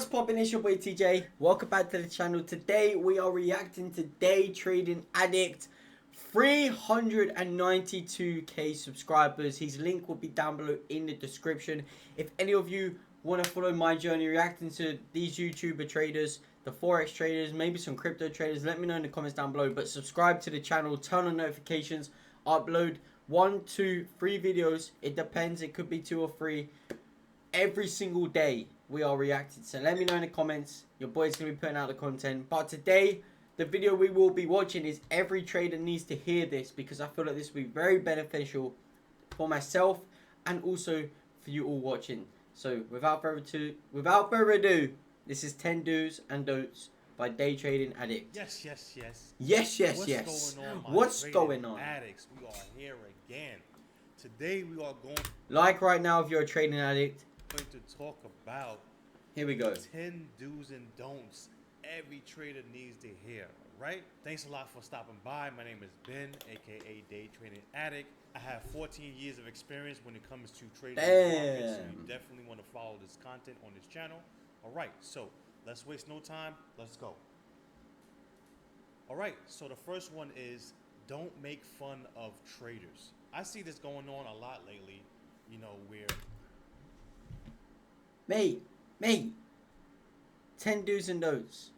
What's poppin'? It's your boy TJ. Welcome back to the channel. Today we are reacting to Day Trading Addict. 392k subscribers. His link will be down below in the description. If any of you want to follow my journey reacting to these YouTuber traders, the forex traders, maybe some crypto traders, let me know in the comments down below. But subscribe to the channel, turn on notifications. I upload 1, 2, 3 videos. It depends. It could be 2 or 3 every single day. We are reacting, so let me know in the comments. Your boy's gonna be putting out the content. But today, the video we will be watching is every trader needs to hear this, because I feel like this will be very beneficial for myself and also for you all watching. So without further ado, this is 10 do's and don'ts by Day Trading Addict. Yes. What's going on? Addicts, we are here again. Today we are going Like right now, if you're a trading addict, to talk about here we go. 10 do's and don'ts every trader needs to hear, right? Thanks a lot for stopping by. My name is Ben, aka Day Trading Addict. I have 14 years of experience when it comes to trading markets, so you definitely want to follow this content on this channel. All right, so let's waste no time. Let's go. All right, so the first one is don't make fun of traders. I see this going on a lot lately, you know, where Me. 10 do's and don'ts.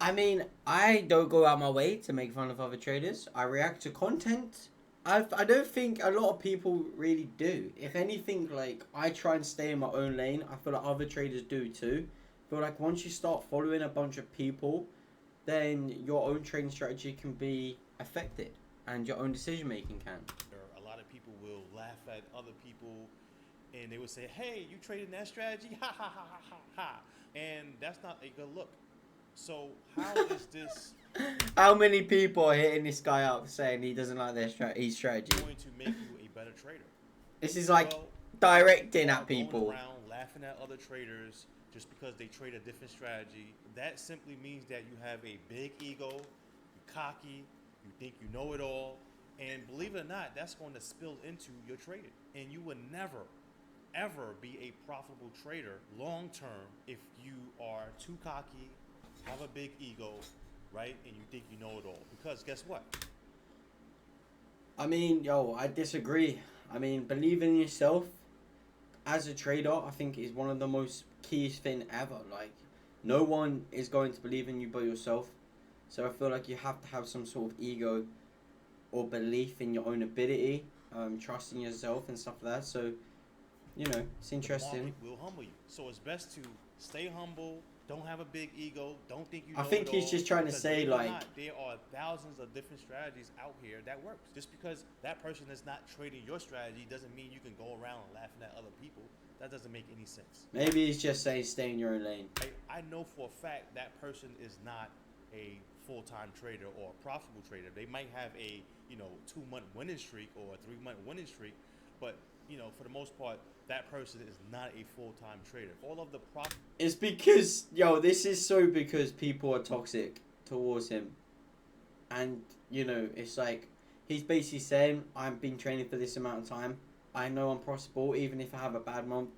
I mean, I don't go out my way to make fun of other traders. I react to content. I don't think a lot of people really do. If anything, like, I try and stay in my own lane. I feel like other traders do too. I feel like once you start following a bunch of people, then your own trading strategy can be affected and your own decision making can. a lot of people will laugh at other people and they would say, hey, you traded that strategy? Ha ha ha ha ha ha. And that's not a good look. So how is this How many people are hitting this guy up saying he doesn't like his strategy? going to make you a better trader? This is like directing at Going people. around laughing at other traders just because they trade a different strategy. That simply means that you have a big ego, you're cocky, you think you know it all, and believe it or not, that's going to spill into your trading. And you would never, ever be a profitable trader long term if you are too cocky, have a big ego, right, and you think you know it all. Because guess what? I mean, yo, I disagree. I mean, believe in yourself as a trader, I think, is one of the most keyest thing ever. Like, no one is going to believe in you but yourself. So I feel like you have to have some sort of ego or belief in your own ability, trusting yourself and stuff like that. So, you know, it's interesting. The market will humble you. So it's best to stay humble. Don't have a big ego. Don't think you know I think it he's all, just trying to say, like, there are thousands of different strategies out here that works. Just because that person is not trading your strategy doesn't mean you can go around laughing at other people. That doesn't make any sense. Maybe he's just saying stay in your own lane. I know for a fact that person is not a full-time trader or a profitable trader. They might have a 2-month winning streak or a 3-month winning streak, but for the most part, that person is not a full-time trader. All of the profit. It's because, yo, this is so because people are toxic towards him. And, it's like, he's basically saying, I've been training for this amount of time. I know I'm profitable, even if I have a bad month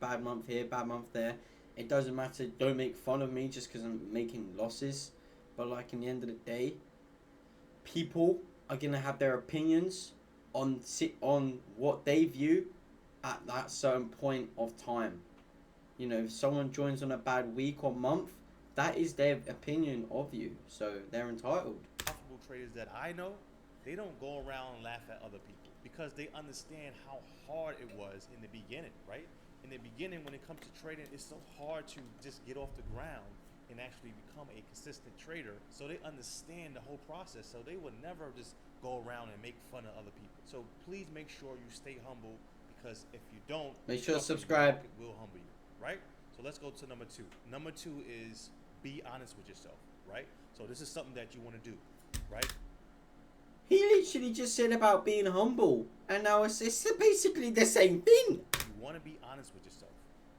here, bad month there. It doesn't matter. Don't make fun of me just because I'm making losses. But, like, in the end of the day, people are going to have their opinions on what they view at that certain point of time. If someone joins on a bad week or month, that is their opinion of you. So they're entitled. Profitable traders that I know, they don't go around and laugh at other people because they understand how hard it was in the beginning, right? In the beginning, when it comes to trading, it's so hard to just get off the ground and actually become a consistent trader. So they understand the whole process. So they would never just go around and make fun of other people. So please make sure you stay humble, because if you don't, make sure to subscribe. It will humble you, right? So let's go to number 2. Number 2 is be honest with yourself, right? So this is something that you want to do, right? He literally just said about being humble, and now it's basically the same thing. You want to be honest with yourself,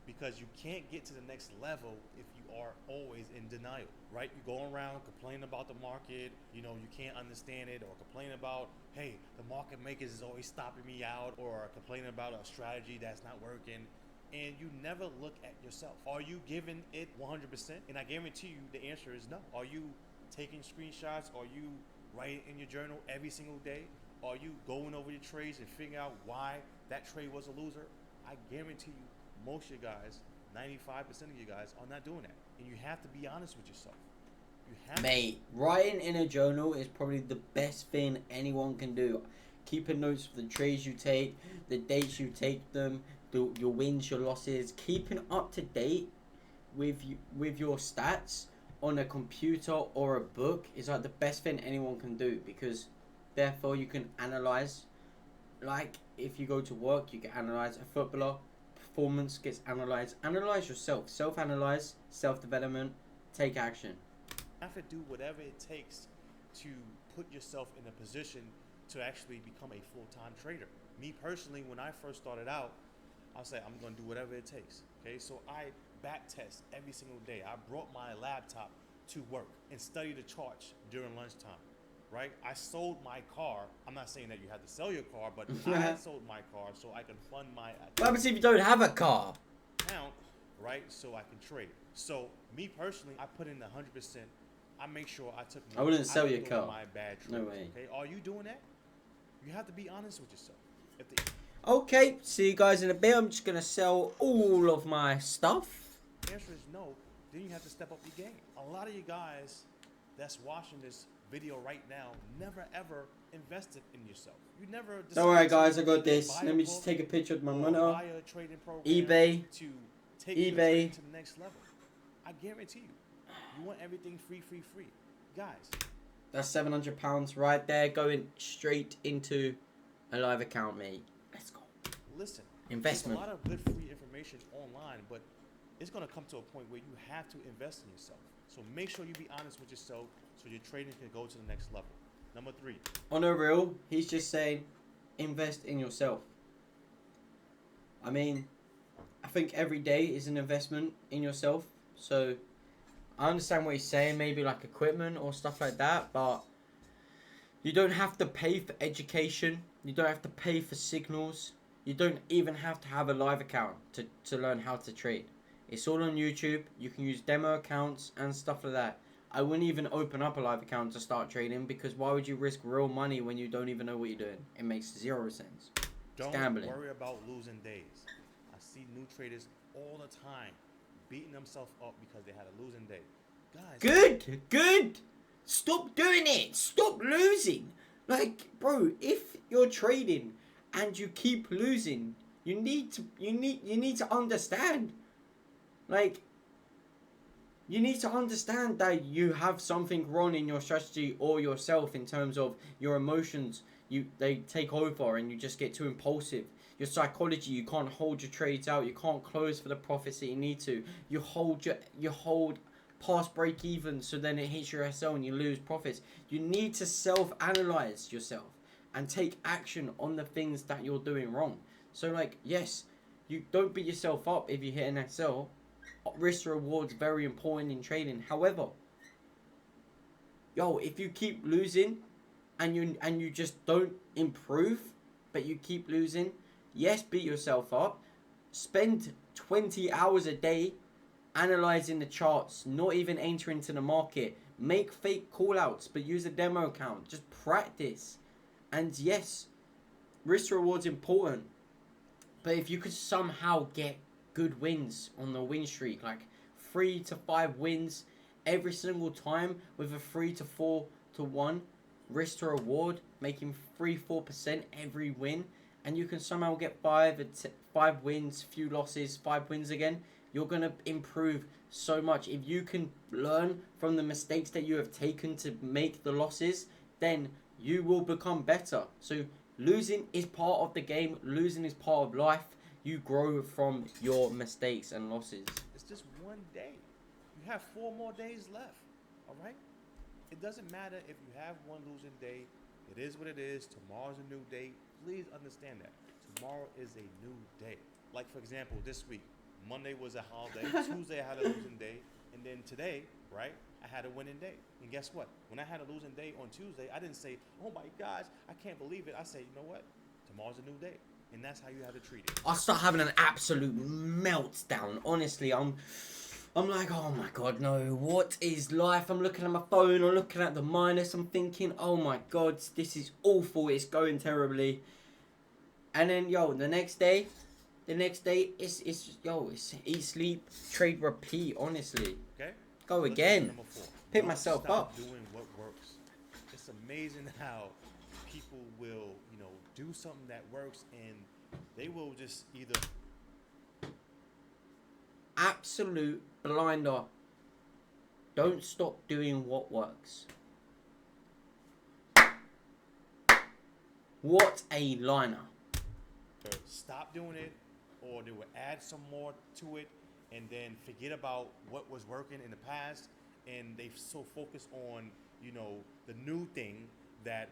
because you can't get to the next level if you are always in denial, right? You go around complaining about the market, you can't understand it, or complain about, hey, the market makers is always stopping me out, or complaining about a strategy that's not working. and you never look at yourself. Are you giving it 100%? And I guarantee you the answer is no. Are you taking screenshots? Are you writing in your journal every single day? Are you going over your trades and figuring out why that trade was a loser? I guarantee you most of you guys, 95% of you guys are not doing that. And you have to be honest with yourself. You have Mate, writing in a journal is probably the best thing anyone can do. Keeping notes of the trades you take, the dates you take them, your wins, your losses. Keeping up to date with your stats on a computer or a book is like the best thing anyone can do, because therefore you can analyze. Like if you go to work, you can analyze a footballer. Performance gets analyzed. Analyze yourself. Self-analyze. Self-development. Take action. have to do whatever it takes to put yourself in a position to actually become a full-time trader. Me personally, when I first started out, I'll say I'm going to do whatever it takes. Okay, so I back test every single day. I brought my laptop to work and studied the charts during lunchtime. Right? I sold my car. I'm not saying that you have to sell your car, but I sold my car so I can fund my What happens if you don't have a car? account, right? So I can trade. So me personally, I put in 100%. I make sure I took. I wouldn't sell don't your do car. My bad trades, No way. Okay, are you doing that? You have to be honest with yourself. If the Okay, see you guys in a bit. I'm just gonna sell all of my stuff. answer is no, then you have to step up your game. A lot of you guys that's watching this video right now never ever invested in yourself. You never. Don't worry, decided guys. to I got this. buy a Let me just book take a picture of my or monitor. buy a trading program eBay. to take your eBay. trading to the next level. I guarantee you, you want everything free, guys. That's £700 right there, going straight into a live account, mate. Let's go. Listen, Investment. there's a lot of good free information online, but it's gonna come to a point where you have to invest in yourself. So make sure you be honest with yourself, so your trading can go to the next level. Number 3. On a real, he's just saying, invest in yourself. I mean, I think every day is an investment in yourself. So I understand what he's saying, maybe like equipment or stuff like that, but you don't have to pay for education. You don't have to pay for signals. You don't even have to have a live account to learn how to trade. It's all on YouTube. You can use demo accounts and stuff like that. I wouldn't even open up a live account to start trading, because why would you risk real money when you don't even know what you're doing? It makes 0 sense. Don't gambling. worry about losing days. I see new traders all the time beating themselves up because they had a losing day. Guys, Good. Stop doing it. Stop losing. Like, bro, if you're trading and you keep losing, you need to understand. Like, you need to understand that you have something wrong in your strategy or yourself in terms of your emotions. They take over and you just get too impulsive. Your psychology, you can't hold your trades out. You can't close for the profits that you need to. You hold past break even, so then it hits your SL and you lose profits. You need to self-analyze yourself and take action on the things that you're doing wrong. So like, yes, you don't beat yourself up if you hit an SL. Risk to reward's very important in trading. However, if you keep losing and you just don't improve, but you keep losing, yes, beat yourself up. Spend 20 hours a day analyzing the charts, not even entering into the market. Make fake callouts, but use a demo account. Just practice. And yes, risk to reward's important. But if you could somehow get good wins on the win streak, like 3 to 5 wins every single time with a 3 to 4 to 1 risk to reward, making 3-4% every win, and you can somehow get 5 wins, few losses, 5 wins again, you're gonna improve so much. If you can learn from the mistakes that you have taken to make the losses, then you will become better. So losing is part of the game. Losing is part of life. You grow from your mistakes and losses. it's just one day. You have 4 more days left. All right? It doesn't matter if you have one losing day. It is what it is. Tomorrow's a new day. Please understand that. Tomorrow is a new day. Like, for example, this week, Monday was a holiday. Tuesday, I had a losing day. And then today, right, I had a winning day. And guess what? When I had a losing day on Tuesday, I didn't say, oh my gosh, I can't believe it. I said, you know what? Tomorrow's a new day. and that's how you have to treat it. I start having an absolute meltdown. Honestly, I'm like, oh my god, no, what is life? I'm looking at my phone, I'm looking at the minus, I'm thinking, oh my god, this is awful, it's going terribly. And then, the next day, it's eat, sleep, trade, repeat, honestly. Okay? Go Let's again. Number 4. Pick Don't myself stop up. doing what works. It's amazing how people will, do something that works and they will just either Absolute blinder. Don't stop doing what works. What a liner. stop doing it, or they will add some more to it and then forget about what was working in the past, and they so focused on the new thing that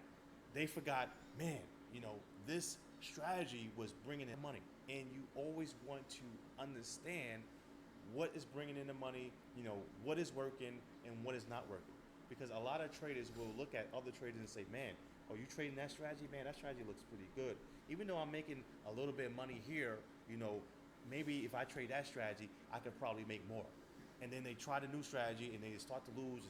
they forgot, man, this strategy was bringing in money. And you always want to understand what is bringing in the money, what is working and what is not working. Because a lot of traders will look at other traders and say, man, are you trading that strategy? Man, that strategy looks pretty good. Even though I'm making a little bit of money here, maybe if I trade that strategy, I could probably make more. And then they try the new strategy and they start to lose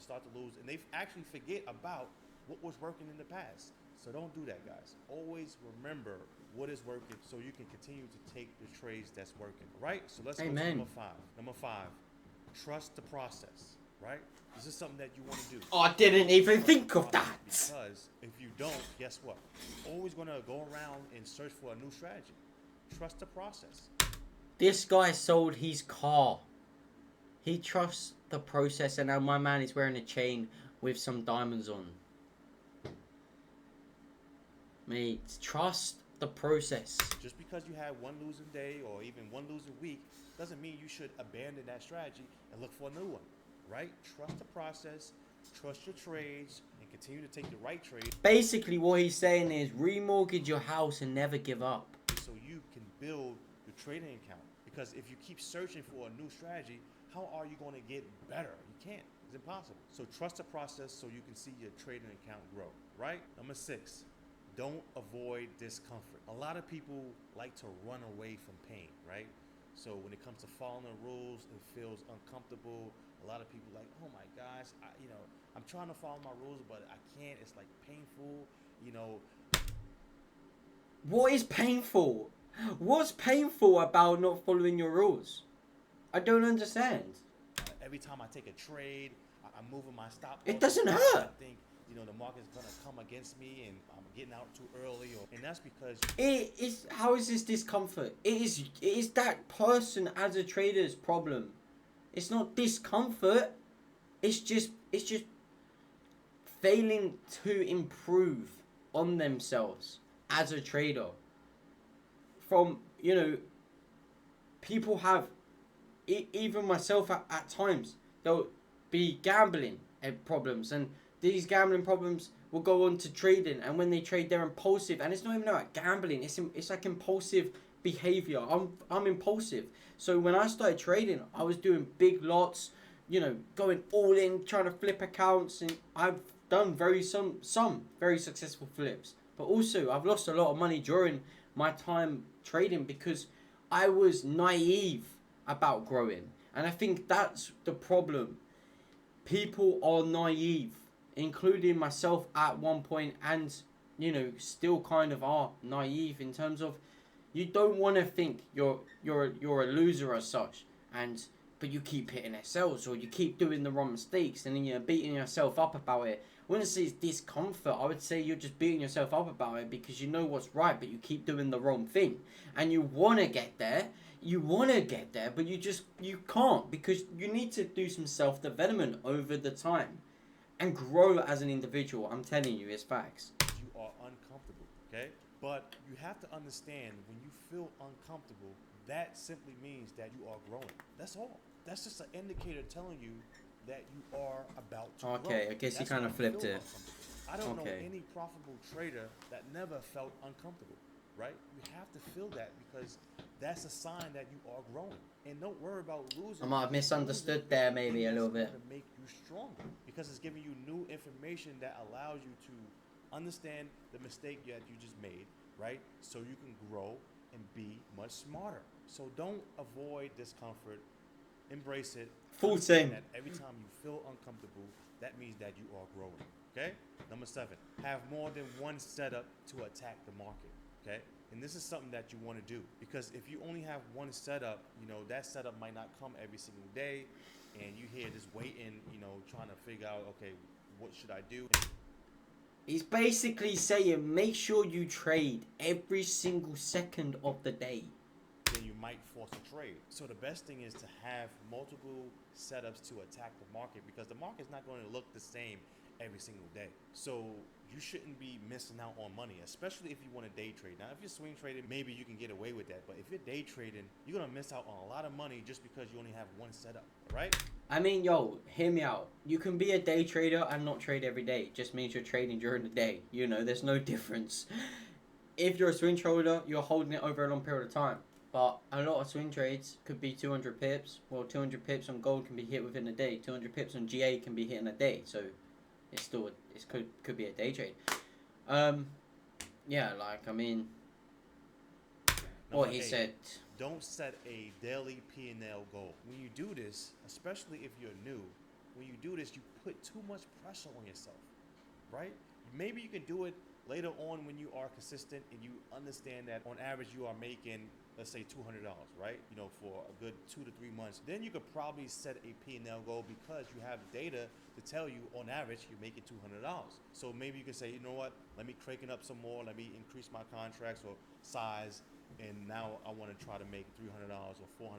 and they actually forget about what was working in the past. So don't do that, guys. Always remember what is working so you can continue to take the trades that's working, right? So let's go to number 5. Number 5, trust the process, right? This is something that you want to do. I didn't even think of that. Because if you don't, guess what? You're always going to go around and search for a new strategy. Trust the process. This guy sold his car. He trusts the process, and now my man is wearing a chain with some diamonds on. Mate, trust the process. Just because you had one losing day or even one losing week doesn't mean you should abandon that strategy and look for a new one, right? Trust the process, trust your trades, and continue to take the right trade. Basically, what he's saying is remortgage your house and never give up. So you can build your trading account. Because if you keep searching for a new strategy, how are you going to get better? You can't. It's impossible. So trust the process so you can see your trading account grow, right? Number 6. Don't avoid discomfort. A lot of people like to run away from pain, right? So when it comes to following the rules, it feels uncomfortable. A lot of people like, oh my gosh, I'm trying to follow my rules, but I can't. It's like painful, What is painful? What's painful about not following your rules? I don't understand. Every time I take a trade, I'm moving my stop loss. It doesn't hurt. I think the market's gonna come against me and I'm getting out too early, and that's because it is. How is this discomfort? It is that person as a trader's problem. It's not discomfort. It's just failing to improve on themselves as a trader. From people have, even myself at times, there'll be gambling problems, and these gambling problems will go on to trading, and when they trade they're impulsive, and it's not even about gambling, it's like impulsive behavior. I'm impulsive, so when I started trading I was doing big lots, going all in, trying to flip accounts, and I've done some very successful flips, but also I've lost a lot of money during my time trading because I was naive about growing. And I think that's the problem. People are naive, including myself at one point, and still kind of are naive in terms of you don't want to think you're a loser as such, but you keep hitting SLs or you keep doing the wrong mistakes, and then you're beating yourself up about it. I wouldn't say it's discomfort. I would say you're just beating yourself up about it because you know what's right, but you keep doing the wrong thing. And you want to get there. But you can't, because you need to do some self-development over the time and grow as an individual. I'm telling you, it's facts. you are uncomfortable, okay? But you have to understand, when you feel uncomfortable, that simply means that you are growing. That's all. That's just an indicator telling you that you are about to grow. Okay, I guess you kind of flipped it. I don't know any profitable trader that never felt uncomfortable, right? You have to feel that, because that's a sign that you are growing. And don't worry about losing. I might have misunderstood there maybe a little bit. To make you stronger, because it's giving you new information that allows you to understand the mistake that you just made, right? So you can grow and be much smarter. So don't avoid discomfort. Embrace it. Full Understand send. that every time you feel uncomfortable, that means that you are growing. Okay? Number 7, have more than one setup to attack the market. Okay? And this is something that you want to do, because if you only have one setup, that setup might not come every single day, and you here just waiting, trying to figure out, okay, what should I do? He's basically saying make sure you trade every single second of the day. Then you might force a trade. So the best thing is to have multiple setups to attack the market, because the market's not going to look the same every single day. So you shouldn't be missing out on money, especially if you want to day trade. Now, if you're swing trading, maybe you can get away with that. But if you're day trading, you're going to miss out on a lot of money just because you only have one setup, right? I mean, yo, hear me out. You can be a day trader and not trade every day. It just means you're trading during the day. There's no difference. If you're a swing trader, you're holding it over a long period of time. But a lot of swing trades could be 200 pips. Well, 200 pips on gold can be hit within a day. 200 pips on GA can be hit in a day. So it's still could be a day trade. Yeah, what he said. Don't set a daily P&L goal. When you do this, especially if you're new, when you do this, you put too much pressure on yourself, right? Maybe you can do it later on when you are consistent and you understand that on average you are making, let's say, $200, right? For a good 2 to 3 months. Then you could probably set a P&L goal, because you have data to tell you on average you're making $200. So maybe you can say, you know what, let me crank it up some more, let me increase my contracts or size, and now I want to try to make $300 or $400.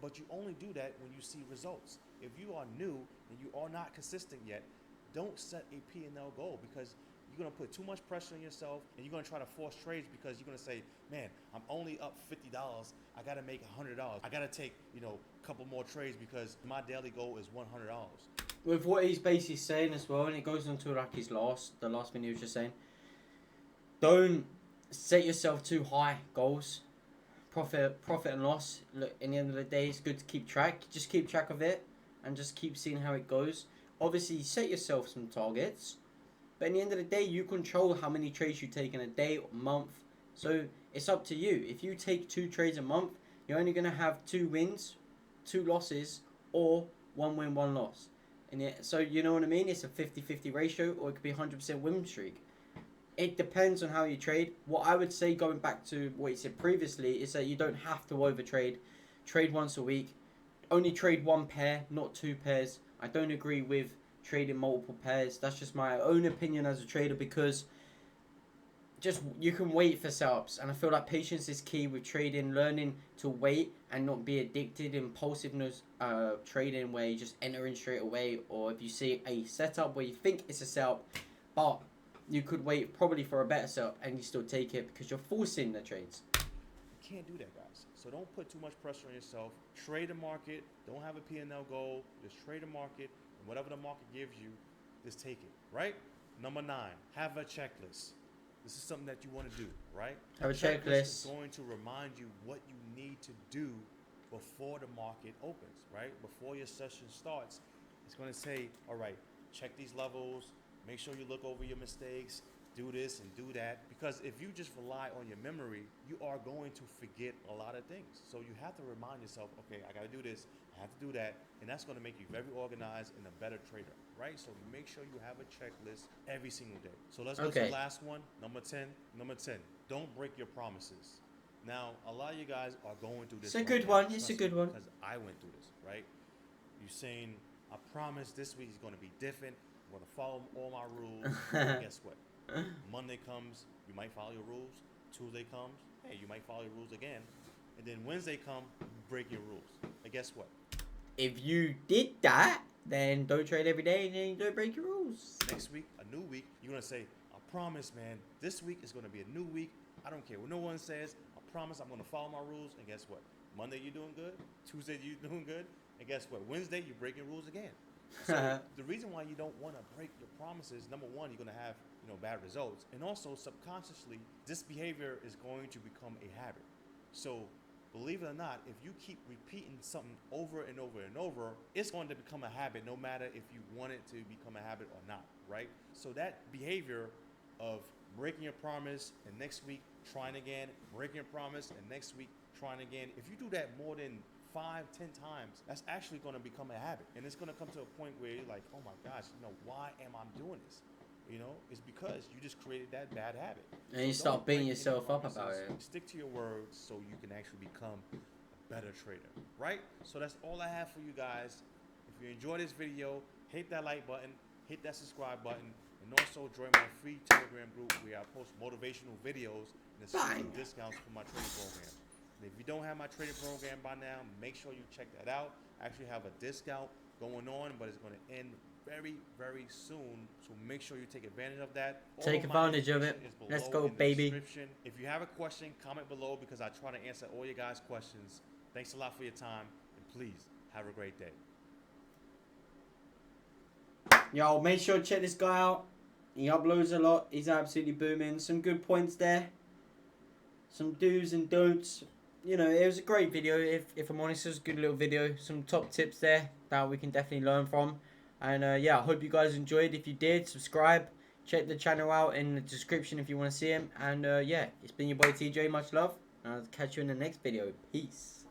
But you only do that when you see results. If you are new and you are not consistent yet, don't set a P&L goal, because you're going to put too much pressure on yourself, and you're going to try to force trades, because you're going to say, man, I'm only up $50. I got to make $100. I got to take, a couple more trades because my daily goal is $100. With what he's basically saying as well, and it goes into like the last thing he was just saying, don't set yourself too high goals. Profit and loss. Look, in the end of the day, it's good to keep track. Just keep track of it and just keep seeing how it goes. Obviously, set yourself some targets, but in the end of the day, you control how many trades you take in a day or month. So it's up to you. If you take 2 trades a month, you're only going to have 2 wins, 2 losses, or 1 win, 1 loss. So you know what I mean? It's a 50-50 ratio, or it could be 100% win streak. It depends on how you trade. What I would say, going back to what he said previously, is that you don't have to overtrade. Trade once a week. Only trade 1 pair, not 2 pairs. I don't agree with trading multiple pairs. That's just my own opinion as a trader, because you can wait for setups, and I feel like patience is key with trading. Learning to wait and not be addicted. Impulsiveness trading, where you just enter in straight away, or if you see a setup where you think it's a setup, but you could wait probably for a better setup and you still take it because you're forcing the trades. You can't do that, guys. So don't put too much pressure on yourself. Trade the market. Don't have a P&L goal. Just trade the market, and whatever the market gives you, just take it, right? Number 9, have a checklist. This is something that you want to do, right? Have a checklist. Is going to remind you what you need to do before the market opens, right? Before your session starts, it's going to say, all right, check these levels, make sure you look over your mistakes, do this and do that. Because if you just rely on your memory, you are going to forget a lot of things. So you have to remind yourself, okay, I got to do this, I have to do that, and that's going to make you very organized and a better trader, right? So make sure you have a checklist every single day. So let's go to the last one, number 10. Number 10, don't break your promises. Now, a lot of you guys are going through this. It's a good one. It's a good one. Because I went through this, right? You're saying, I promise this week is going to be different. I'm going to follow all my rules. Guess what? Monday comes, you might follow your rules. Tuesday comes, hey, you might follow your rules again. And then Wednesday comes, you break your rules. And guess what? If you did that, then don't trade every day and then you don't break your rules. Next week, a new week, you're going to say, I promise, man, this week is going to be a new week. I don't care what no one says. I promise I'm going to follow my rules. And guess what? Monday, you're doing good. Tuesday, you're doing good. And guess what? Wednesday, you're breaking rules again. So the reason why you don't want to break your promises, number 1, you're going to have bad results. And also subconsciously, this behavior is going to become a habit. So believe it or not, if you keep repeating something over and over and over, it's going to become a habit no matter if you want it to become a habit or not, right? So that behavior of breaking your promise, and next week trying again, breaking your promise, and next week trying again. If you do that more than 5, 10 times, that's actually going to become a habit, and it's going to come to a point where you're like, oh my gosh, why am I doing this? It's because you just created that bad habit. And you start beating yourself up about it. Stick to your words so you can actually become a better trader, right? So that's all I have for you guys. If you enjoyed this video, hit that like button, hit that subscribe button, and also join my free Telegram group where I post motivational videos and exclusive discounts for my trading program. And if you don't have my trading program by now, make sure you check that out. I actually have a discount going on, but it's going to end very, very soon. So make sure you take advantage of that. Take advantage of it. Let's go, baby. If you have a question, comment below because I try to answer all your guys' questions. Thanks a lot for your time, and please have a great day. Yo, make sure to check this guy out. He uploads a lot. He's absolutely booming. Some good points there. Some do's and don'ts. It was a great video. If I'm honest, it was a good little video. Some top tips there that we can definitely learn from. And yeah, I hope you guys enjoyed. If you did, subscribe. Check the channel out in the description if you want to see him. And yeah, it's been your boy TJ. Much love. And I'll catch you in the next video. Peace.